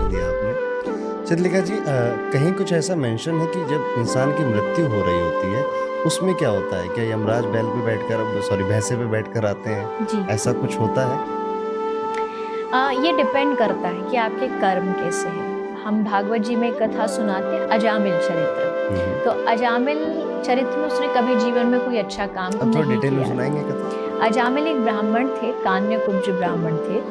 दिया आपने। चित्रलेखा जी, कहीं कुछ ऐसा मेंशन है कि जब इंसान की मृत्यु हो रही होती है, उसमें क्या होता है? क्या यमराज बैल पे बैठकर सॉरी भैंसे पे बैठकर आते हैं? जी। ऐसा कुछ होता है? ये डिपेंड करता है कि आपके कर्म कैसे हैं। हम भागवत जी में एक कथा सुनाते हैं अजामिल चरित्र। हुँ, हुँ। तो अजामिल चरित्र में उसने कभी जीवन में कोई अच्छा काम आप थोड़ा नहीं डिटेल में किया सुनाएँगे था। कथा? अजामिल एक ब्राह्मण थे, कान्यकुब्ज ब्राह्मण थे।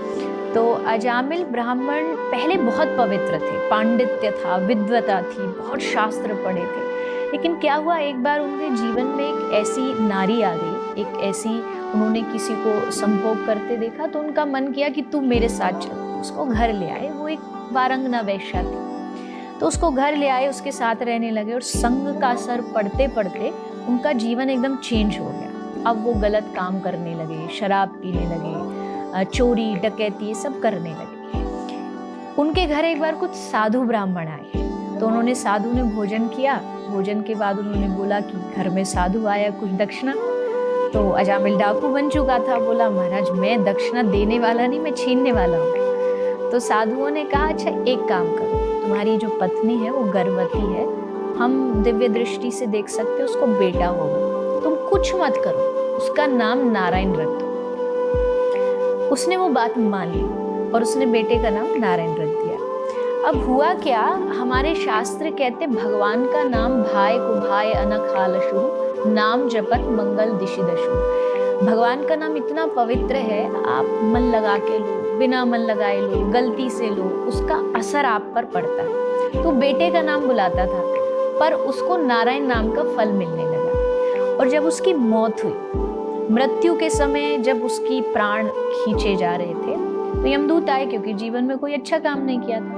तो अजामिल ब्राह्मण पहले बहुत पवित्र थे, पांडित्य था, विद्वता थी, बहुत शास्त्र पढ़े थे। लेकिन क्या हुआ, एक बार उनके जीवन में एक ऐसी नारी आ गई, एक ऐसी उन्होंने किसी को संभोग करते देखा, तो उनका मन किया कि तू मेरे साथ चल। उसको घर ले आए, वो एक वारंगना वेश्या थी। तो उसको घर ले आए, उसके साथ रहने लगे और संग का असर पढ़ते पढ़ते उनका जीवन एकदम चेंज हो गया। अब वो गलत काम करने लगे, शराब पीने लगे, चोरी डकैती ये सब करने लगे। उनके घर एक बार कुछ साधु ब्राह्मण आए, तो उन्होंने साधु ने भोजन किया। भोजन के बाद उन्होंने बोला कि घर में साधु आया, कुछ दक्षिणा। तो अजामिल डाकू बन चुका था, बोला महाराज मैं दक्षिणा देने वाला नहीं, मैं छीनने वाला हूँ। तो साधुओं ने कहा अच्छा एक काम करो, तुम्हारी जो पत्नी है वो गर्भवती है, हम दिव्य दृष्टि से देख सकते उसको बेटा होगा, तुम कुछ मत करो, उसका नाम नारायण रख दो। उसने वो बात मान ली और उसने बेटे का नाम नारायण रख दिया। अब हुआ क्या, हमारे शास्त्र कहते भगवान का नाम भाई को भाई अनखालशु, नाम जपत मंगल दिशि दशु। भगवान का नाम इतना पवित्र है, आप मन लगा के लो, बिना मन लगाए लो, गलती से लो, उसका असर आप पर पड़ता है। तो बेटे का नाम बुलाता था, पर उसको नारायण नाम का फल मिलने लगा। और जब उसकी मौत हुई, मृत्यु के समय जब उसकी प्राण खींचे जा रहे थे, तो यमदूत आए, क्योंकि जीवन में कोई अच्छा काम नहीं किया था।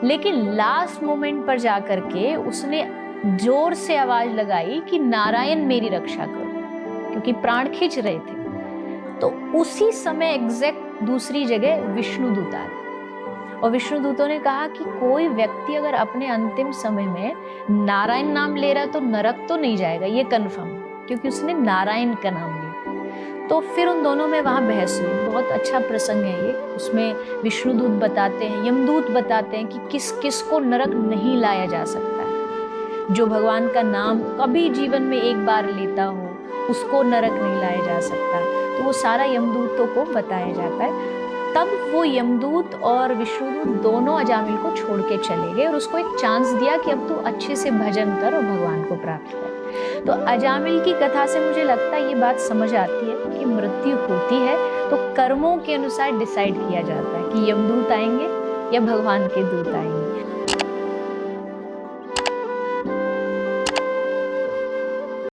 लेकिन लास्ट मोमेंट पर जाकर के उसने जोर से आवाज लगाई कि नारायण मेरी रक्षा करो, क्योंकि प्राण खींच रहे थे। तो उसी समय एग्जैक्ट दूसरी जगह विष्णुदूत आ गए और विष्णुदूतों ने कहा कि कोई व्यक्ति अगर अपने अंतिम समय में नारायण नाम ले रहा है तो नरक तो नहीं जाएगा, ये कन्फर्म, क्योंकि उसने नारायण का नाम लिया। तो फिर उन दोनों में वहां बहस हुई। बहुत अच्छा प्रसंग है ये। उसमें विष्णुदूत बताते हैं, यमदूत बताते हैं कि किस किस को नरक नहीं लाया जा सकता है। जो भगवान का नाम कभी जीवन में एक बार लेता हो उसको नरक नहीं लाया जा सकता। तो वो सारा यमदूतों को बताया जाता है। तब वो यमदूत और विष्णुदूत दोनों अजामिल को छोड़ के चले गए और उसको एक चांस दिया कि अब तू अच्छे से भजन कर और भगवान को प्राप्त कर। तो अजामिल की कथा से मुझे लगता है ये बात समझ आती है कि मृत्यु होती है तो कर्मों के अनुसार डिसाइड किया जाता है कि यमदूत आएंगे या भगवान के दूत आएंगे।